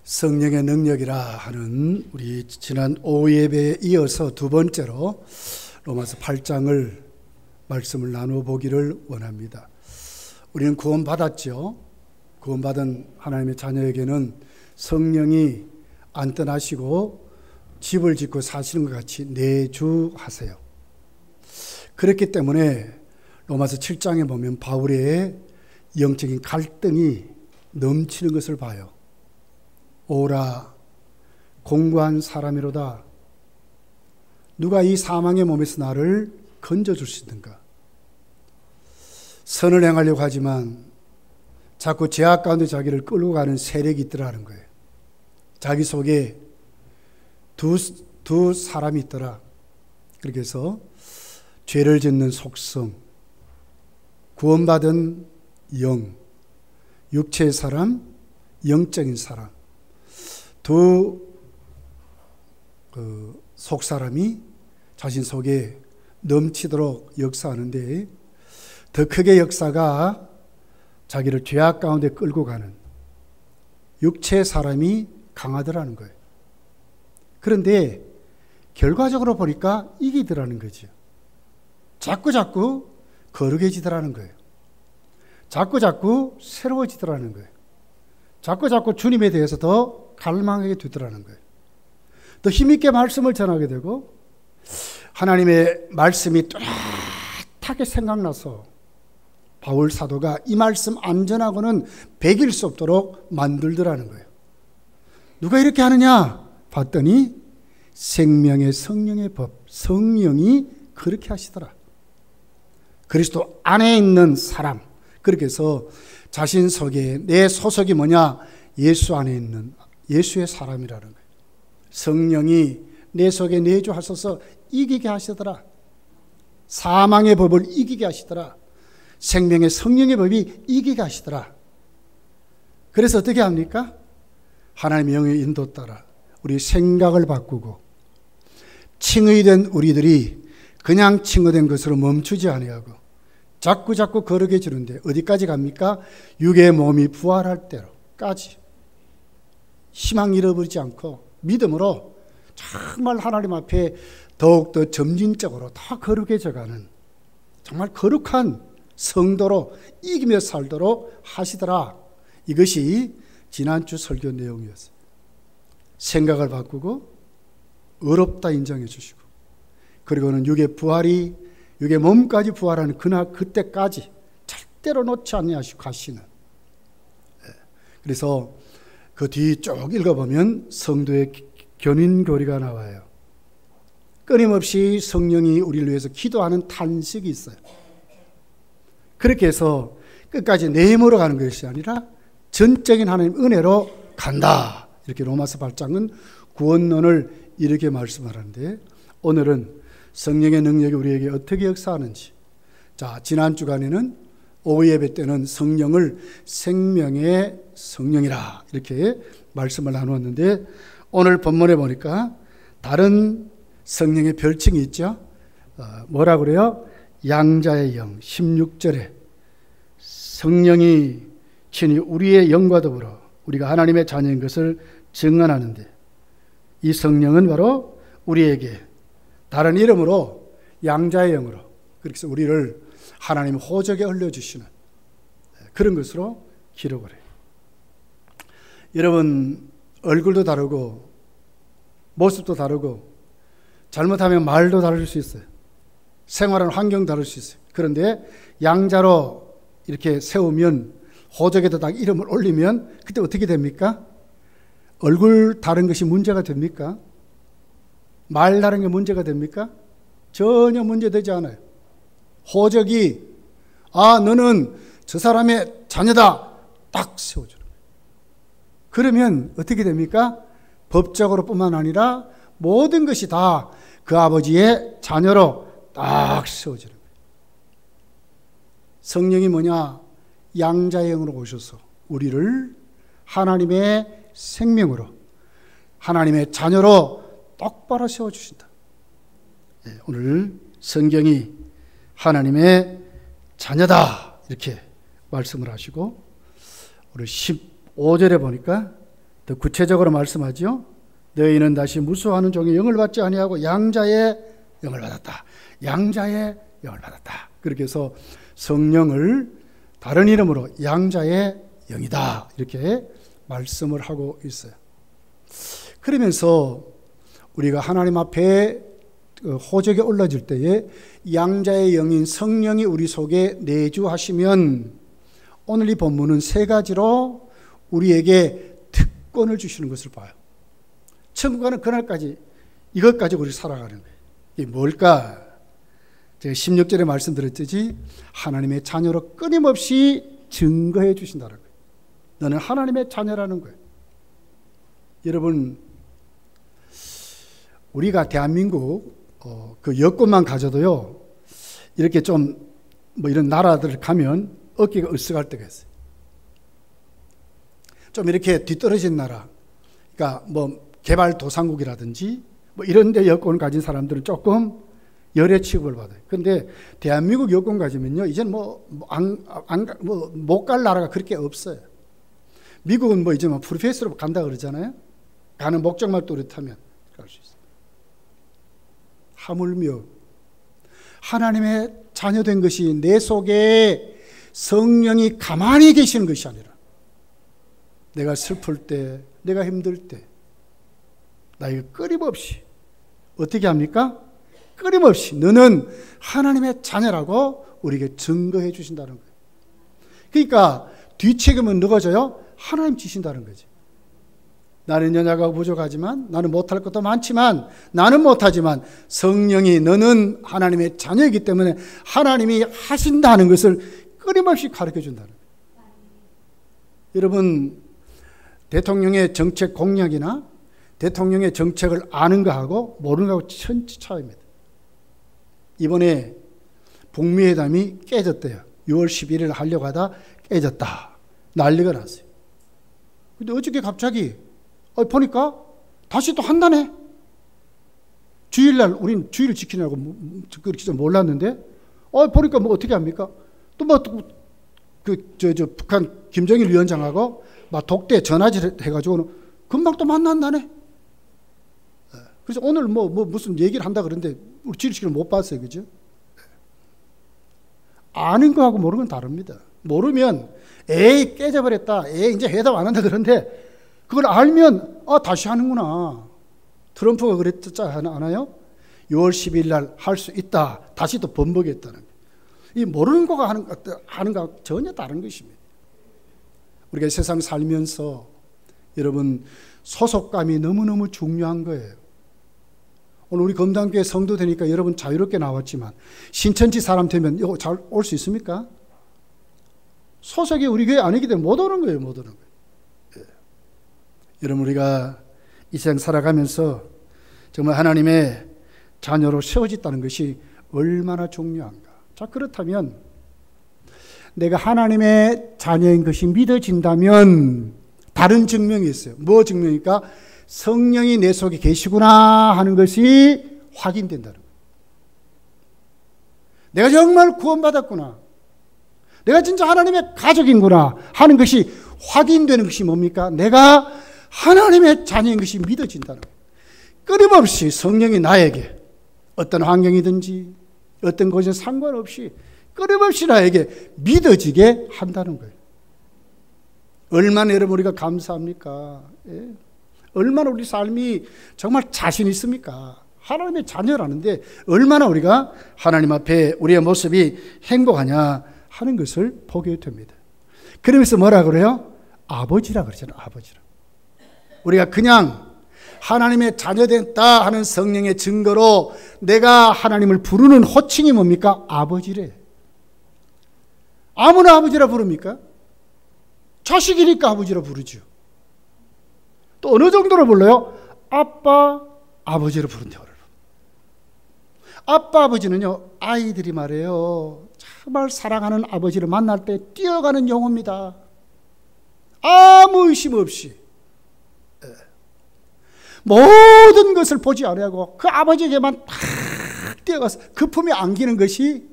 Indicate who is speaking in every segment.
Speaker 1: 성령의 능력이라 하는 우리 지난 오후 예배에 이어서 두 번째로 로마서 8장을 말씀을 나누어 보기를 원합니다. 우리는 구원받았죠. 구원받은 하나님의 자녀에게는 성령이 안 떠나시고 집을 짓고 사시는 것 같이 내주하세요. 그렇기 때문에 로마서 7장에 보면 바울의 영적인 갈등이 넘치는 것을 봐요. 오라 공고한 사람이로다. 누가 이 사망의 몸에서 나를 건져줄 수 있는가? 선을 행하려고 하지만 자꾸 죄악 가운데 자기를 끌고 가는 세력이 있더라는 거예요. 자기 속에 두 사람이 있더라. 그렇게 해서 죄를 짓는 속성, 구원받은 영, 육체의 사람, 영적인 사람, 두 속사람이 자신 속에 넘치도록 역사하는데 더 크게 역사가 자기를 죄악 가운데 끌고 가는 육체의 사람이 강하더라는 거예요. 그런데 결과적으로 보니까 이기더라는 거죠. 자꾸 거룩해지더라는 거예요. 자꾸 새로워지더라는 거예요. 자꾸 주님에 대해서 더 갈망하게 되더라는 거예요. 더 힘있게 말씀을 전하게 되고 하나님의 말씀이 뚜렷하게 생각나서 바울 사도가 이 말씀 안 전하고는 배길 수 없도록 만들더라는 거예요. 누가 이렇게 하느냐 봤더니 생명의 성령의 법, 성령이 그렇게 하시더라. 그리스도 안에 있는 사람, 그렇게 해서 자신 속에 내 소속이 뭐냐? 예수 안에 있는 예수의 사람이라는 거예요. 성령이 내 속에 내주하셔서 이기게 하시더라. 사망의 법을 이기게 하시더라. 생명의 성령의 법이 이기게 하시더라. 그래서 어떻게 합니까? 하나님의 영의 인도 따라 우리 생각을 바꾸고 칭의된 우리들이 그냥 칭의된 것으로 멈추지 아니하고 자꾸 거룩해지는데 어디까지 갑니까? 육의 몸이 부활할 때로까지 희망 잃어버리지 않고 믿음으로 정말 하나님 앞에 더욱더 점진적으로 더 거룩해져가는 정말 거룩한 성도로 이기며 살도록 하시더라. 이것이 지난주 설교 내용이었어요. 생각을 바꾸고 어렵다 인정해 주시고 그리고는 육의 부활이 육의 몸까지 부활하는 그때까지 절대로 놓지 않으시고 가시는. 그래서 그 뒤 쭉 읽어보면 성도의 견인교리가 나와요. 끊임없이 성령이 우리를 위해서 기도하는 탄식이 있어요. 그렇게 해서 끝까지 내모로 가는 것이 아니라 전적인 하나님 은혜로 간다. 이렇게 로마서 8장은 구원론을 이렇게 말씀하는데 오늘은 성령의 능력이 우리에게 어떻게 역사하는지. 자, 지난 주간에는 오후 예배 때는 성령을 생명의 성령이라 이렇게 말씀을 나누었는데 오늘 본문에 보니까 다른 성령의 별칭이 있죠. 뭐라 그래요? 양자의 영 16절에 성령이 친히 우리의 영과 더불어 우리가 하나님의 자녀인 것을 증언하는데 이 성령은 바로 우리에게 다른 이름으로 양자의 영으로 그렇게 해서 우리를 하나님 호적에 올려주시는 그런 것으로 기록을 해요. 여러분 얼굴도 다르고 모습도 다르고 잘못하면 말도 다를 수 있어요. 생활하는 환경 다를 수 있어요. 그런데 양자로 이렇게 세우면 호적에다 딱 이름을 올리면 그때 어떻게 됩니까? 얼굴 다른 것이 문제가 됩니까? 말 다른 게 문제가 됩니까? 전혀 문제되지 않아요. 호적이 너는 저 사람의 자녀다 딱 세워주는 거예요. 그러면 어떻게 됩니까? 법적으로 뿐만 아니라 모든 것이 다 그 아버지의 자녀로 딱 세워지는 거예요. 성령이 뭐냐? 양자의 영으로 오셔서 우리를 하나님의 생명으로 하나님의 자녀로 똑바로 세워주신다. 오늘 성경이 하나님의 자녀다 이렇게 말씀을 하시고 우리 15절에 보니까 더 구체적으로 말씀하죠. 너희는 다시 무수하는 종의 영을 받지 아니하고 양자의 영을 받았다. 양자의 영을 받았다. 그렇게 해서 성령을 다른 이름으로 양자의 영이다. 이렇게 말씀을 하고 있어요. 그러면서 우리가 하나님 앞에 호적에 올라질 때에 양자의 영인 성령이 우리 속에 내주하시면 오늘 이 본문은 세 가지로 우리에게 특권을 주시는 것을 봐요. 천국 가는 그날까지 이것 가지고 우리 살아가는 거예요. 이게 뭘까? 제가 16절에 말씀드렸듯이 하나님의 자녀로 끊임없이 증거해 주신다는 거예요. 너는 하나님의 자녀라는 거예요. 여러분, 우리가 대한민국 그 여권만 가져도요, 이렇게 좀 뭐 이런 나라들 가면 어깨가 으쓱할 때가 있어요. 좀 이렇게 뒤떨어진 나라, 그러니까 뭐 개발도상국이라든지 뭐 이런 데 여권을 가진 사람들은 조금 열애 취급을 받아요. 그런데 대한민국 여권 가지면요, 이제는 못 갈 나라가 그렇게 없어요. 미국은 뭐 이제 프리패스로 간다 그러잖아요. 가는 목적만 또렷하면 갈 수 있어요. 하물며 하나님의 자녀된 것이 내 속에 성령이 가만히 계시는 것이 아니라 내가 슬플 때, 내가 힘들 때 나에게 끊임없이 어떻게 합니까? 끊임없이 너는 하나님의 자녀라고 우리에게 증거해 주신다는 거예요. 그러니까 뒷책임은 누가 져요? 하나님 지신다는 거지. 나는 연약하고 부족하지만, 나는 못할 것도 많지만, 나는 못하지만 성령이 너는 하나님의 자녀이기 때문에 하나님이 하신다는 것을 끊임없이 가르쳐 준다는 거예요. 여러분, 대통령의 정책 공약이나 대통령의 정책을 아는 거하고 모르는 거하고 천지 차이입니다. 이번에 북미회담이 깨졌대요. 6월 11일 하려고 하다 깨졌다. 난리가 났어요. 근데 어저께 갑자기 보니까 다시 또 한다네. 주일날 우린 주일을 지키냐고 그렇게 몰랐는데 보니까 뭐 어떻게 합니까? 또 뭐 북한 김정일 위원장하고 막 독대 전화질 해가지고는 금방 또 만난다네. 그래서 오늘 뭐 무슨 얘기를 한다 그러는데 우리 지리씨를 못 봤어요. 그죠? 아는 거하고 모르는 건 다릅니다. 모르면 에이 깨져버렸다. 에이 이제 회담 안 한다 그런데 그걸 알면 다시 하는구나. 트럼프가 그랬지 않아요? 6월 10일 날 할 수 있다. 다시 또 번복했다는 거예요. 이 모르는 거가 하는 거하고 전혀 다른 것입니다. 우리가 세상 살면서 여러분 소속감이 너무너무 중요한 거예요. 오늘 우리 검단교회 성도 되니까 여러분 자유롭게 나왔지만 신천지 사람 되면 이거 잘 올 수 있습니까? 소속이 우리 교회 아니기 때문에 못 오는 거예요. 못 오는 거예요. 예. 여러분 우리가 이 세상 살아가면서 정말 하나님의 자녀로 세워졌다는 것이 얼마나 중요한가. 자, 그렇다면 내가 하나님의 자녀인 것이 믿어진다면 다른 증명이 있어요. 뭐 증명입니까? 성령이 내 속에 계시구나 하는 것이 확인된다는 거예요. 내가 정말 구원받았구나. 내가 진짜 하나님의 가족인구나 하는 것이 확인되는 것이 뭡니까? 내가 하나님의 자녀인 것이 믿어진다는 거예요. 끊임없이 성령이 나에게 어떤 환경이든지 어떤 것에 상관없이 끊임없이 나에게 믿어지게 한다는 거예요. 얼마나 여러분 우리가 감사합니까? 예? 얼마나 우리 삶이 정말 자신 있습니까? 하나님의 자녀라는데 얼마나 우리가 하나님 앞에 우리의 모습이 행복하냐 하는 것을 보게 됩니다. 그러면서 뭐라 그래요? 아버지라 그러잖아요. 아버지라. 우리가 그냥 하나님의 자녀됐다 하는 성령의 증거로 내가 하나님을 부르는 호칭이 뭡니까? 아버지래. 아무나 아버지라 부릅니까? 자식이니까 아버지라 부르죠. 또 어느 정도로 불러요? 아빠, 아버지로 부른대요. 아빠, 아버지는요, 아이들이 말해요. 정말 사랑하는 아버지를 만날 때 뛰어가는 용어입니다. 아무 의심 없이. 모든 것을 보지 않고 그 아버지에게만 탁 뛰어가서 그 품에 안기는 것이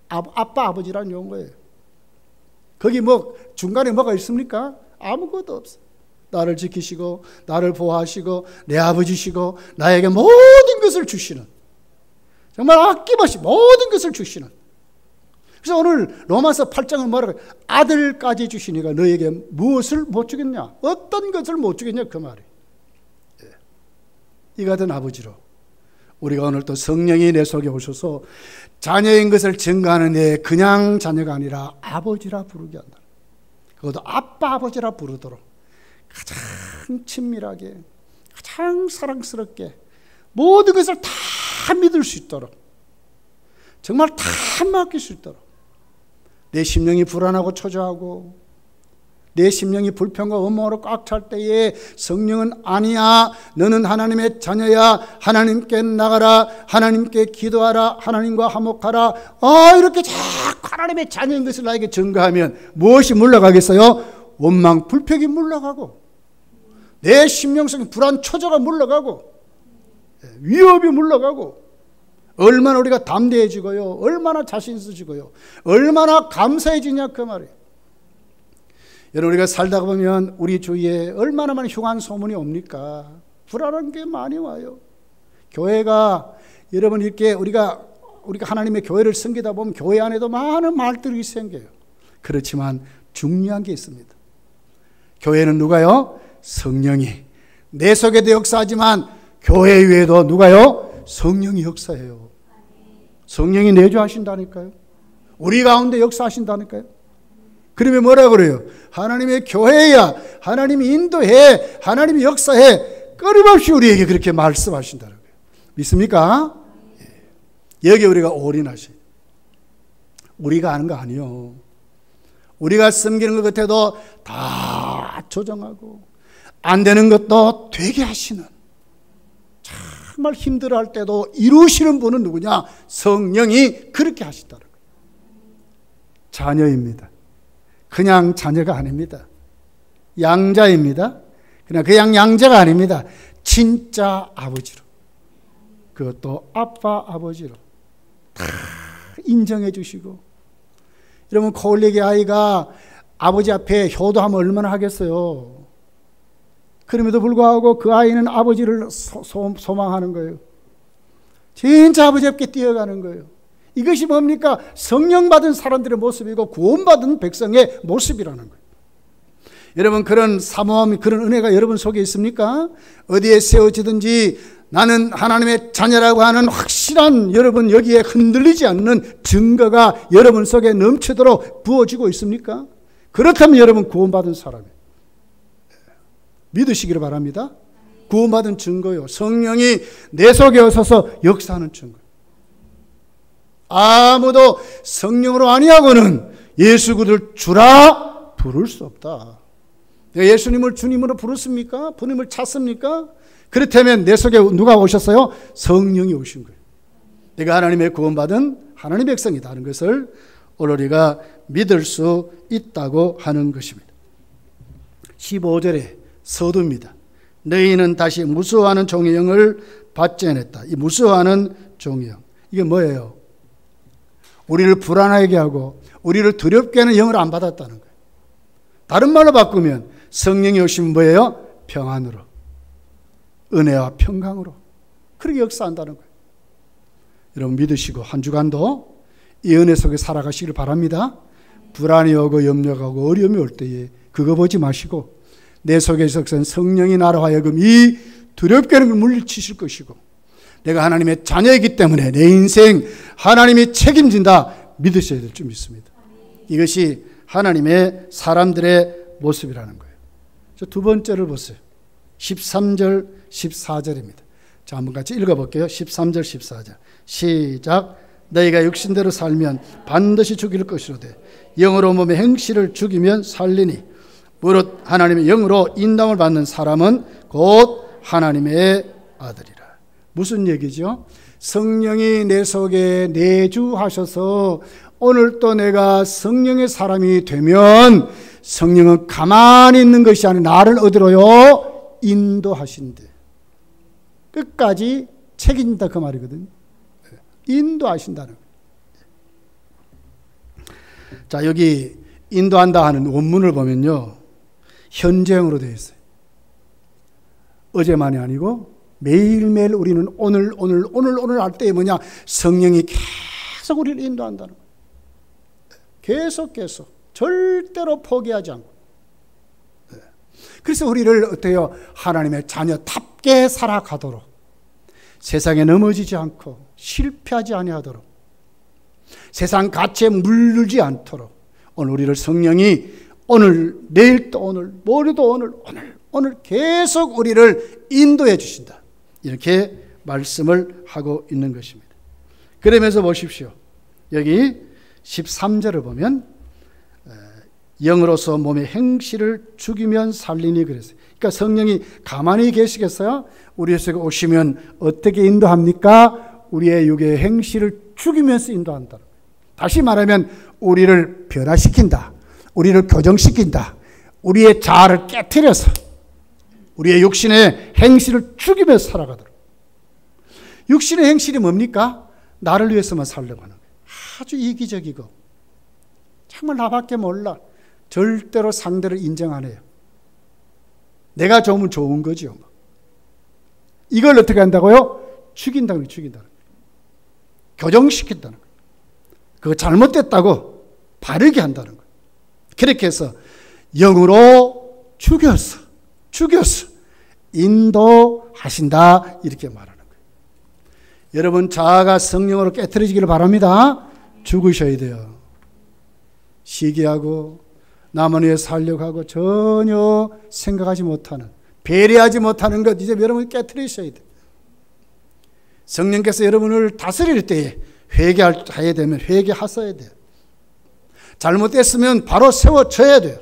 Speaker 1: 아빠, 아버지라는 용어예요. 거기 뭐 중간에 뭐가 있습니까? 아무것도 없어요. 나를 지키시고 나를 보호하시고 내 아버지시고 나에게 모든 것을 주시는, 정말 아낌없이 모든 것을 주시는. 그래서 오늘 로마서 8장은 뭐라고? 아들까지 주시니까 너에게 무엇을 못 주겠냐? 어떤 것을 못 주겠냐? 그 말이. 이 같은 아버지로 우리가 오늘 또 성령이 내 속에 오셔서 자녀인 것을 증거하는 데 그냥 자녀가 아니라 아버지라 부르게 한다. 그것도 아빠 아버지라 부르도록 가장 친밀하게, 가장 사랑스럽게 모든 것을 다 믿을 수 있도록, 정말 다 맡길 수 있도록. 내 심령이 불안하고 초조하고 내 심령이 불평과 원망으로 꽉 찰 때에 성령은 아니야, 너는 하나님의 자녀야, 하나님께 나가라, 하나님께 기도하라, 하나님과 화목하라, 이렇게 자꾸 하나님의 자녀인 것을 나에게 증거하면 무엇이 물러가겠어요? 원망 불평이 물러가고 내 심령 속에 불안 초조가 물러가고 위협이 물러가고, 얼마나 우리가 담대해지고요, 얼마나 자신 있어지고요, 얼마나 감사해지냐 그 말이에요. 여러분, 우리가 살다가 보면 우리 주위에 얼마나 많은 흉한 소문이 옵니까? 불안한 게 많이 와요. 교회가, 여러분, 이렇게 우리가 하나님의 교회를 섬기다 보면 교회 안에도 많은 말들이 생겨요. 그렇지만 중요한 게 있습니다. 교회는 누가요? 성령이 내 속에도 역사하지만 교회 위에도 누가요? 성령이 역사해요. 성령이 내주하신다니까요. 우리 가운데 역사하신다니까요. 그러면 뭐라 그래요? 하나님의 교회야, 하나님이 인도해, 하나님이 역사해, 끊임없이 우리에게 그렇게 말씀하신다는 거예요. 믿습니까? 여기 우리가 올인하셔요. 우리가 아는 거 아니요. 우리가 섬기는 것 같아도 다 조정하고 안 되는 것도 되게 하시는, 정말 힘들어할 때도 이루시는 분은 누구냐? 성령이 그렇게 하시다는 거예요. 자녀입니다. 그냥 자녀가 아닙니다. 양자입니다. 그냥 그냥 양자가 아닙니다. 진짜 아버지로, 그것도 아빠 아버지로 다 인정해 주시고. 여러분, 코올리기 아이가 아버지 앞에 효도하면 얼마나 하겠어요. 그럼에도 불구하고 그 아이는 아버지를 소망하는 거예요. 진짜 아버지 앞에 뛰어가는 거예요. 이것이 뭡니까? 성령 받은 사람들의 모습이고 구원받은 백성의 모습이라는 거예요. 여러분, 그런 사모함, 그런 은혜가 여러분 속에 있습니까? 어디에 세워지든지 나는 하나님의 자녀라고 하는 확실한, 여러분 여기에 흔들리지 않는 증거가 여러분 속에 넘치도록 부어지고 있습니까? 그렇다면 여러분 구원받은 사람이에요. 믿으시기를 바랍니다. 구원받은 증거요. 성령이 내 속에 오셔서 역사하는 증거. 아무도 성령으로 아니하고는 예수 그리스도를 주라 부를 수 없다. 내가 예수님을 주님으로 부르습니까? 주님을 찾습니까? 그렇다면 내 속에 누가 오셨어요? 성령이 오신 거예요. 내가 하나님의 구원받은 하나님의 백성이다 하는 것을 오늘 우리가 믿을 수 있다고 하는 것입니다. 15절에 서두입니다. 너희는 다시 무수하는 종의 영을 받지 않았다. 이 무수하는 종의 영, 이게 뭐예요? 우리를 불안하게 하고 우리를 두렵게 하는 영을 안 받았다는 거예요. 다른 말로 바꾸면 성령이 오시면 뭐예요? 평안으로, 은혜와 평강으로 그렇게 역사한다는 거예요. 여러분 믿으시고 한 주간도 이 은혜 속에 살아가시길 바랍니다. 불안이 오고 염려가 오고 어려움이 올 때에 그거 보지 마시고 내 속에 있어서 성령이 나로 하여금 이 두렵게 하는 걸 물리치실 것이고, 내가 하나님의 자녀이기 때문에 내 인생 하나님이 책임진다 믿으셔야 될 줄 믿습니다. 이것이 하나님의 사람들의 모습이라는 거예요. 두 번째를 보세요. 13절 14절입니다. 자, 한번 같이 읽어볼게요. 13절 14절 시작. 너희가 육신대로 살면 반드시 죽일 것이로되 영으로 몸의 행실을 죽이면 살리니 무릇 하나님의 영으로 인당을 받는 사람은 곧 하나님의 아들이라. 무슨 얘기죠? 성령이 내 속에 내주하셔서 오늘 또 내가 성령의 사람이 되면 성령은 가만히 있는 것이 아니라 나를 어디로요? 인도하신대. 끝까지 책임진다 그 말이거든요. 인도하신다는 거예요. 자, 여기 인도한다 하는 원문을 보면요, 현재형으로 되어 있어요. 어제만이 아니고 매일매일 우리는 오늘 할 때 뭐냐? 성령이 계속 우리를 인도한다는 거예요. 계속 절대로 포기하지 않고. 그래서 우리를 어때요? 하나님의 자녀답게 살아가도록, 세상에 넘어지지 않고 실패하지 아니하도록, 세상 가치에 물들지 않도록 오늘 우리를 성령이 오늘, 내일 또 오늘, 모레도 오늘 계속 우리를 인도해 주신다. 이렇게 말씀을 하고 있는 것입니다. 그러면서 보십시오. 여기 13절을 보면 영으로서 몸의 행실을 죽이면 살리니 그랬어요. 그러니까 성령이 가만히 계시겠어요? 우리 속에 오시면 어떻게 인도합니까? 우리의 육의 행실을 죽이면서 인도한다. 다시 말하면 우리를 변화시킨다. 우리를 교정시킨다. 우리의 자아를 깨트려서 우리의 육신의 행실을 죽이면서 살아가도록. 육신의 행실이 뭡니까? 나를 위해서만 살려고 하는 거예요. 아주 이기적이고 정말 나밖에 몰라. 절대로 상대를 인정 안 해요. 내가 좋으면 좋은 거죠. 이걸 어떻게 한다고요? 죽인다는 거예요. 교정시킨다는 거예요. 그거 잘못됐다고 바르게 한다는 거예요. 그렇게 해서 영으로 죽여서 인도하신다, 이렇게 말하는 거예요. 여러분, 자아가 성령으로 깨트려지기를 바랍니다. 죽으셔야 돼요. 시기하고 남을 위해 살려고 하고 전혀 생각하지 못하는, 배려하지 못하는 것, 이제 여러분 깨트리셔야 돼요. 성령께서 여러분을 다스릴 때에 회개해야 되면 회개하셔야 돼요. 잘못됐으면 바로 세워져야 돼요.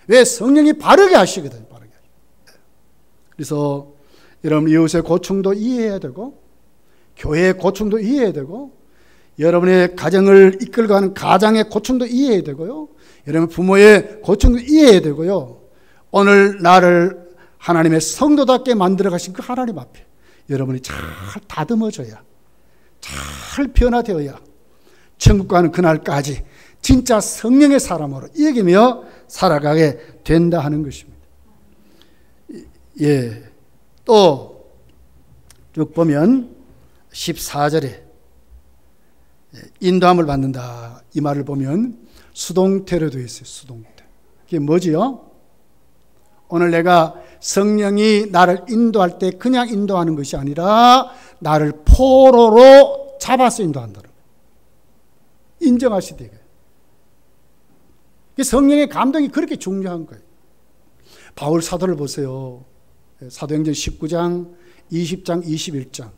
Speaker 1: 왜? 성령이 바르게 하시거든요. 그래서 여러분, 이웃의 고충도 이해해야 되고, 교회의 고충도 이해해야 되고, 여러분의 가정을 이끌어가는 가장의 고충도 이해해야 되고요, 여러분 부모의 고충도 이해해야 되고요, 오늘 나를 하나님의 성도답게 만들어 가신 그 하나님 앞에 여러분이 잘 다듬어져야, 잘 변화되어야 천국 가는 그날까지 진짜 성령의 사람으로 이기며 살아가게 된다 하는 것입니다. 예, 또 쭉 보면 14절에 인도함을 받는다, 이 말을 보면 수동태로 되어 있어요. 수동태. 그게 뭐지요? 오늘 내가 성령이 나를 인도할 때 그냥 인도하는 것이 아니라 나를 포로로 잡아서 인도한다는 거예요. 인정하셔야 돼요. 성령의 감동이 그렇게 중요한 거예요. 바울 사도를 보세요. 사도행전 19장, 20장, 21장.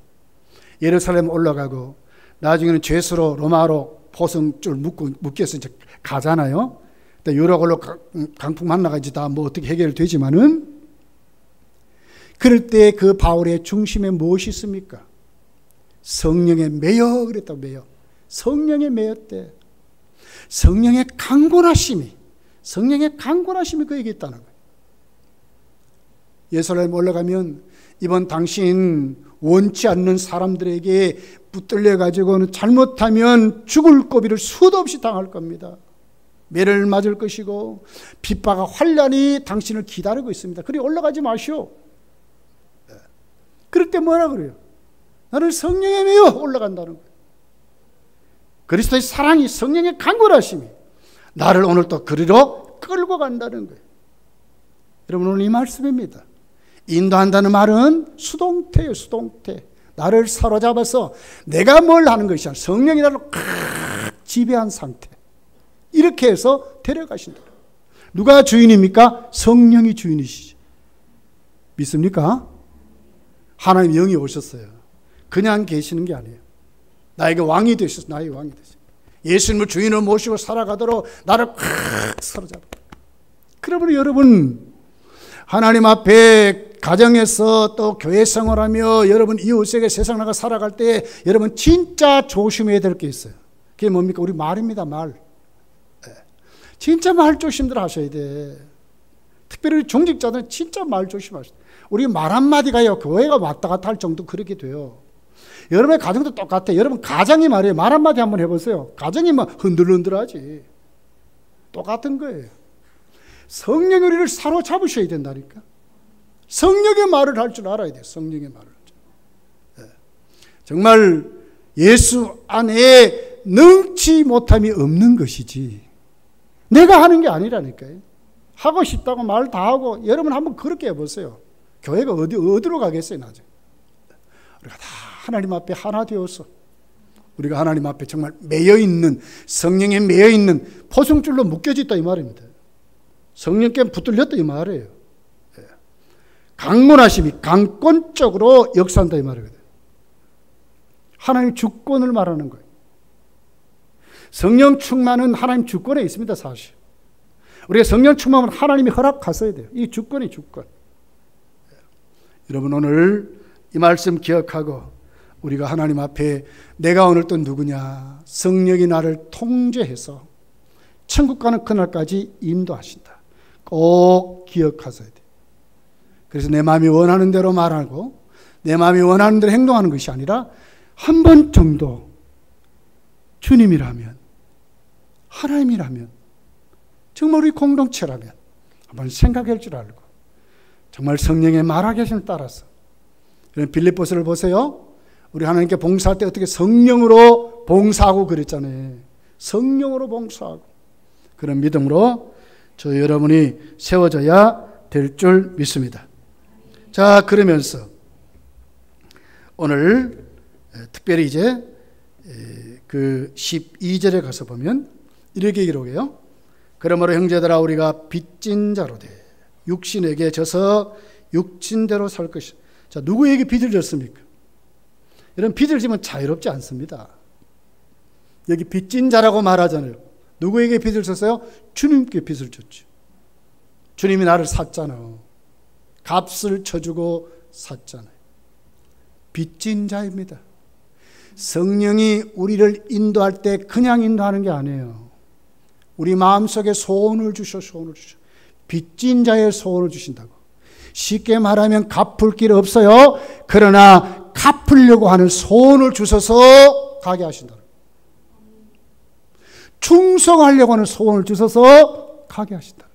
Speaker 1: 예루살렘 올라가고 나중에는 죄수로 로마로 포성줄 묶여서 이제 가잖아요. 유럽으로 강풍 만나가 이제 다 뭐 어떻게 해결되지만은, 그럴 때 그 바울의 중심에 무엇이 있습니까? 성령의 매여, 그랬다고. 매여. 성령의 매였대. 성령의 강권하심이 그에게 있다는 거예요. 예루살렘 올라가면 이번 당신 원치 않는 사람들에게 붙들려 가지고는 잘못하면 죽을 고비를 수도 없이 당할 겁니다. 매를 맞을 것이고 핍박과 환난이 당신을 기다리고 있습니다. 그리 올라가지 마시오. 그럴 때 뭐라 그래요? 나를 성령에 매여 올라간다는 거예요. 그리스도의 사랑이, 성령의 강권하심이 나를 오늘 또 그리로 끌고 간다는 거예요. 여러분, 오늘 이 말씀입니다. 인도한다는 말은 수동태예요. 수동태. 나를 사로잡아서 내가 뭘 하는 것이 아니라 성령이 나를 지배한 상태, 이렇게 해서 데려가신다. 누가 주인입니까? 성령이 주인이시죠. 믿습니까? 하나님 영이 오셨어요. 그냥 계시는 게 아니에요. 나에게 왕이 되셔서 나의 왕이 되셔서 예수님을 주인으로 모시고 살아가도록 나를 사로잡아. 그러므로 여러분, 하나님 앞에 가정에서 또 교회 생활하며 여러분 이웃에게 세상 나가 살아갈 때 여러분 진짜 조심해야 될 게 있어요. 그게 뭡니까? 우리 말입니다. 말. 진짜 말 조심들 하셔야 돼. 특별히 종직자들은 진짜 말 조심하셔야 돼. 우리 말 한마디가요, 교회가 왔다 갔다 할 정도 그렇게 돼요. 여러분의 가정도 똑같아요. 여러분 가정이 말이에요. 말 한마디 한번 해보세요. 가정이 막 흔들흔들하지. 똑같은 거예요. 성령이 우리를 사로잡으셔야 된다니까. 성령의 말을 할 줄 알아야 돼요. 성령의 말을. 정말 예수 안에 능치 못함이 없는 것이지 내가 하는 게 아니라니까요. 하고 싶다고 말 다 하고 여러분 한번 그렇게 해보세요. 교회가 어디로 가겠어요 나중에. 우리가 다 하나님 앞에 하나 되어서 우리가 하나님 앞에 정말 매여있는 성령에 매여있는 포승줄로 묶여졌다 이 말입니다. 성령께 붙들렸다 이 말이에요. 강권하심이 강권적으로 역사한다 이 말이거든요. 하나님 주권을 말하는 거예요. 성령 충만은 하나님 주권에 있습니다. 사실 우리가 성령 충만은 하나님이 허락하셔야 돼요. 이 주권이 주권. 여러분 오늘 이 말씀 기억하고 우리가 하나님 앞에 내가 오늘 또 누구냐, 성령이 나를 통제해서 천국 가는 그날까지 인도하신다. 꼭 기억하셔야 돼요. 그래서 내 마음이 원하는 대로 말하고 내 마음이 원하는 대로 행동하는 것이 아니라 한 번 정도 주님이라면, 하나님이라면, 정말 우리 공동체라면 한번 생각할 줄 알고 정말 성령의 말하계심을 따라서 빌립보서를 보세요. 우리 하나님께 봉사할 때 어떻게 성령으로 봉사하고 그랬잖아요. 성령으로 봉사하고 그런 믿음으로 저 여러분이 세워져야 될 줄 믿습니다. 자, 그러면서 오늘 특별히 이제 그 12절에 가서 보면 이렇게 기록해요. 그러므로 형제들아 우리가 빚진 자로 돼 육신에게 져서 육신대로 살 것이다. 자, 누구에게 빚을 졌습니까? 이런 빚을 지면 자유롭지 않습니다. 여기 빚진 자라고 말하잖아요. 누구에게 빚을 졌어요? 주님께 빚을 졌죠. 주님이 나를 샀잖아요. 값을 쳐주고 샀잖아요. 빚진 자입니다. 성령이 우리를 인도할 때 그냥 인도하는 게 아니에요. 우리 마음속에 소원을 주셔. 빚진 자의 소원을 주신다고. 쉽게 말하면 갚을 길 없어요. 그러나 갚으려고 하는 소원을 주셔서 가게 하신다. 충성하려고 하는 소원을 주셔서 가게 하신다.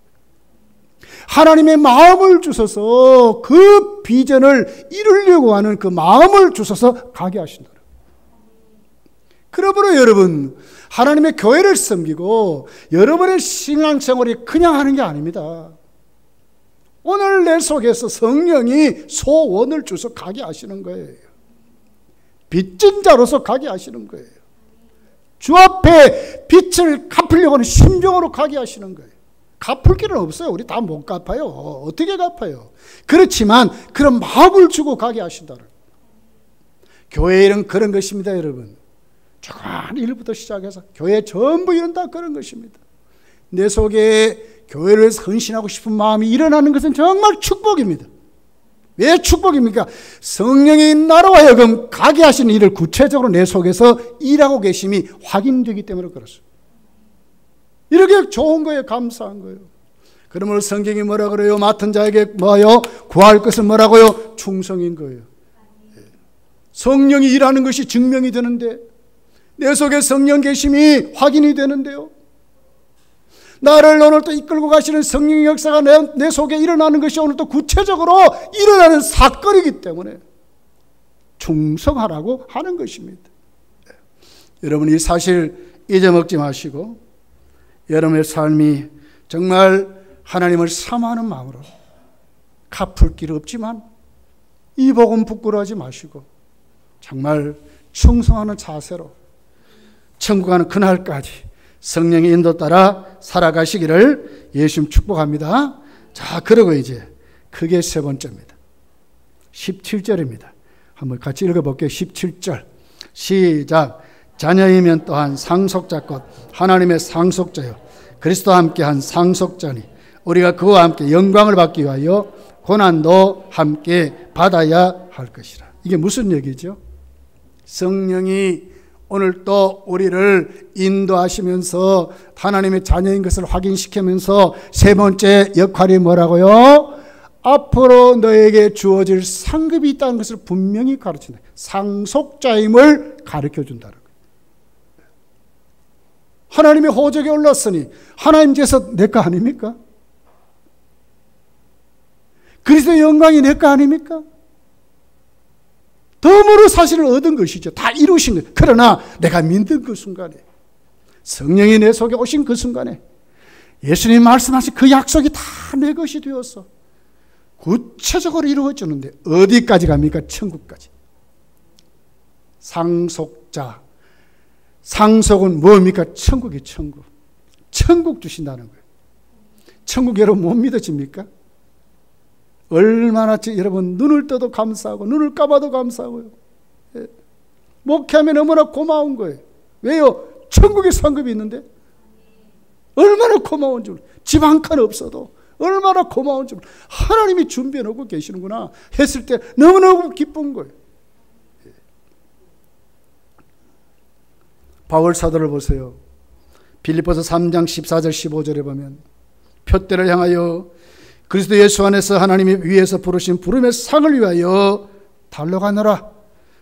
Speaker 1: 하나님의 마음을 주셔서 그 비전을 이루려고 하는 그 마음을 주셔서 가게 하신다. 그러므로 여러분, 하나님의 교회를 섬기고 여러분의 신앙생활이 그냥 하는 게 아닙니다. 오늘 내 속에서 성령이 소원을 주셔서 가게 하시는 거예요. 빚진 자로서 가게 하시는 거예요. 주 앞에 빚을 갚으려고 하는 심정으로 가게 하시는 거예요. 갚을 길은 없어요. 우리 다 못 갚아요. 어떻게 갚아요? 그렇지만 그런 마음을 주고 가게 하신다는. 교회 일은 그런 것입니다, 여러분. 조그만 일부터 시작해서 교회 전부 일은 다 그런 것입니다. 내 속에 교회를 위해서 헌신하고 싶은 마음이 일어나는 것은 정말 축복입니다. 왜 축복입니까? 성령이 나로 하여금 가게 하시는 일을 구체적으로 내 속에서 일하고 계심이 확인되기 때문에 그렇습니다. 이렇게 좋은 거예요. 감사한 거예요. 그러므로 성경이 뭐라 그래요? 맡은 자에게 뭐요? 구할 것은 뭐라고요? 충성인 거예요. 성령이 일하는 것이 증명이 되는데 내 속에 성령 계심이 확인이 되는데요. 나를 오늘 또 이끌고 가시는 성령의 역사가 내 속에 일어나는 것이 오늘 또 구체적으로 일어나는 사건이기 때문에 충성하라고 하는 것입니다. 여러분이 사실 잊어먹지 마시고 여러분의 삶이 정말 하나님을 사모하는 마음으로 갚을 길 없지만 이 복음 부끄러워하지 마시고 정말 충성하는 자세로 천국 가는 그날까지 성령의 인도 따라 살아가시기를 예수님 축복합니다. 자, 그리고 이제 크게 세 번째입니다. 17절입니다. 한번 같이 읽어볼게요. 17절 시작. 자녀이면 또한 상속자 것 하나님의 상속자요 그리스도와 함께한 상속자니 우리가 그와 함께 영광을 받기 위하여 고난도 함께 받아야 할 것이라. 이게 무슨 얘기죠? 성령이 오늘 또 우리를 인도하시면서 하나님의 자녀인 것을 확인시키면서 세 번째 역할이 뭐라고요? 앞으로 너에게 주어질 상급이 있다는 것을 분명히 가르친다. 상속자임을 가르쳐준다는 거예요. 하나님의 호적에 올랐으니 하나님께서 내 거 아닙니까? 그리스도의 영광이 내 거 아닙니까? 덤으로 사실을 얻은 것이죠. 다 이루신 거예요. 그러나 내가 믿는 그 순간에, 성령이 내 속에 오신 그 순간에 예수님 말씀하신 그 약속이 다 내 것이 되어서 구체적으로 이루어지는데 어디까지 갑니까? 천국까지. 상속자. 상속은 뭡니까? 천국이 천국. 천국 주신다는 거예요. 천국 여러분 못 믿어집니까? 얼마나 여러분 눈을 떠도 감사하고 눈을 감아도 감사하고요. 예. 목회하면 너무나 고마운 거예요. 왜요? 천국에 상급이 있는데 얼마나 고마운 줄. 집 한 칸 없어도 얼마나 고마운 줄. 하나님이 준비해 놓고 계시는구나 했을 때 너무너무 기쁜 거예요. 예. 바울 사도를 보세요. 빌립보서 3장 14절 15절에 보면 표대를 향하여 그리스도 예수 안에서 하나님이 위에서 부르신 부름의 상을 위하여 달려가노라.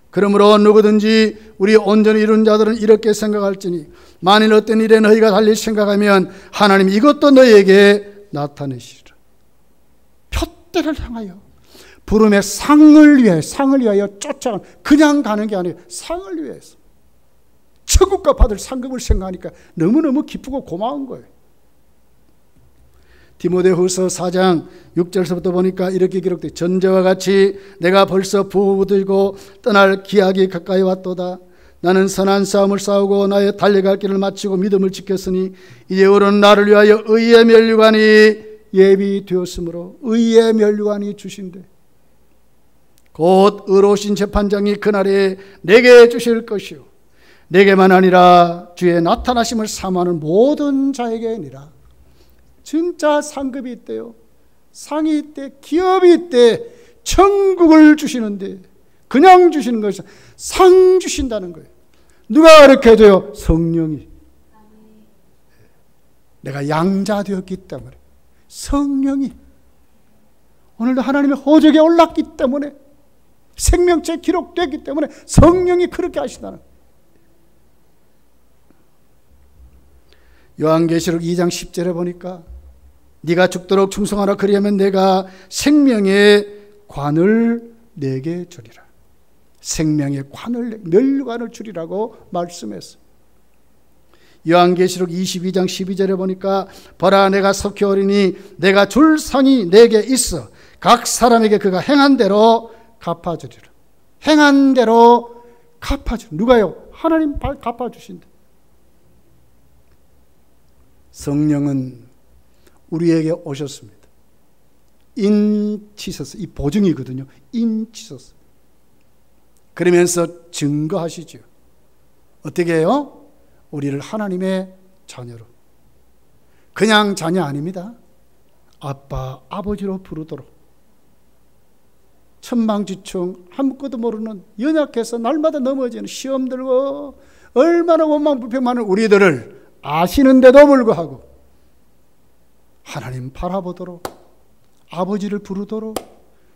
Speaker 1: 그러므로 누구든지 우리 온전히 이룬 자들은 이렇게 생각할지니 만일 어떤 일에 너희가 달리 생각하면 하나님이 이것도 너희에게 나타내시리라. 표대를 향하여 부름의 상을 위하여 쫓아가는, 그냥 가는 게 아니에요. 상을 위해서. 천국과 받을 상급을 생각하니까 너무너무 기쁘고 고마운 거예요. 디모데후서 4장 6절서부터 보니까 이렇게 기록돼, 전제와 같이 내가 벌써 부부들고 떠날 기약이 가까이 왔도다. 나는 선한 싸움을 싸우고 나의 달려갈 길을 마치고 믿음을 지켰으니 이제 오른 나를 위하여 의의 면류관이 예비되었으므로, 의의 면류관이 주신대. 곧 의로우신 재판장이 그날에 내게 주실 것이요 내게만 아니라 주의 나타나심을 사모하는 모든 자에게니라. 진짜 상급이 있대요. 상이 있대. 기업이 있대. 천국을 주시는데 그냥 주시는 것이 상 주신다는 거예요. 누가 그렇게 해줘요? 성령이. 내가 양자 되었기 때문에, 성령이 오늘도 하나님의 호적에 올랐기 때문에, 생명체 기록됐기 때문에 성령이 그렇게 하신다는 거예요. 요한계시록 2장 10절에 보니까 네가 죽도록 충성하라. 그리하면 내가 생명의 관을 내게 주리라. 생명의 관을, 면류관을 주리라고 말씀했어요. 요한계시록 22장 12절에 보니까 보라 내가 속히 오리니 내가 줄 상이 내게 있어 각 사람에게 그가 행한 대로 갚아주리라. 행한 대로 갚아주리라. 누가요? 하나님 갚아주신다. 성령은 우리에게 오셨습니다. 인치소서, 이 보증이거든요. 인치소서. 그러면서 증거하시죠. 어떻게 해요? 우리를 하나님의 자녀로. 그냥 자녀 아닙니다. 아빠, 아버지로 부르도록. 천방지축 아무것도 모르는, 연약해서 날마다 넘어지는, 시험 들고 얼마나 원망불평 많은 우리들을 아시는데도 불구하고 하나님 바라보도록, 아버지를 부르도록,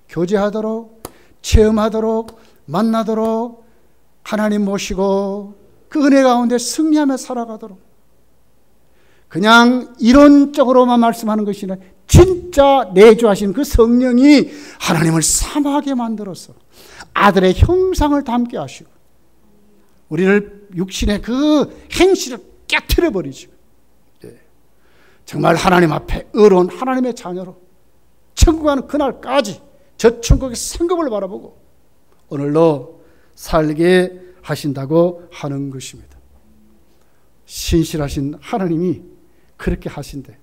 Speaker 1: 교제하도록, 체험하도록, 만나도록, 하나님 모시고 그 은혜 가운데 승리하며 살아가도록. 그냥 이론적으로만 말씀하는 것이 아니라 진짜 내주하신 그 성령이 하나님을 사모하게 만들어서 아들의 형상을 담게 하시고 우리를 육신의 그 행실을 깨트려 버리시고, 정말 하나님 앞에 의로운 하나님의 자녀로 천국 가는 그날까지 저 천국의 상급을 바라보고 오늘도 살게 하신다고 하는 것입니다. 신실하신 하나님이 그렇게 하신대.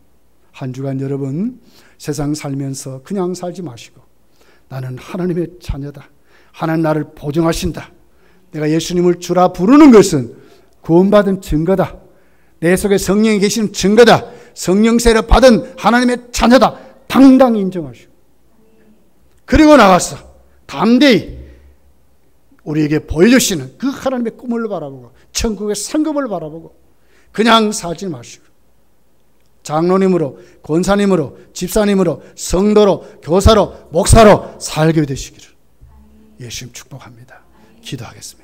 Speaker 1: 한 주간 여러분 세상 살면서 그냥 살지 마시고 나는 하나님의 자녀다. 하나님 나를 보증하신다. 내가 예수님을 주라 부르는 것은 구원받은 증거다. 내 속에 성령이 계시는 증거다. 성령세를 받은 하나님의 자녀다. 당당히 인정하시고 그리고 나가서 담대히 우리에게 보여주시는 그 하나님의 꿈을 바라보고 천국의 상급을 바라보고 그냥 살지 마시고 장로님으로, 권사님으로, 집사님으로, 성도로, 교사로, 목사로 살게 되시기를 예수님 축복합니다. 기도하겠습니다.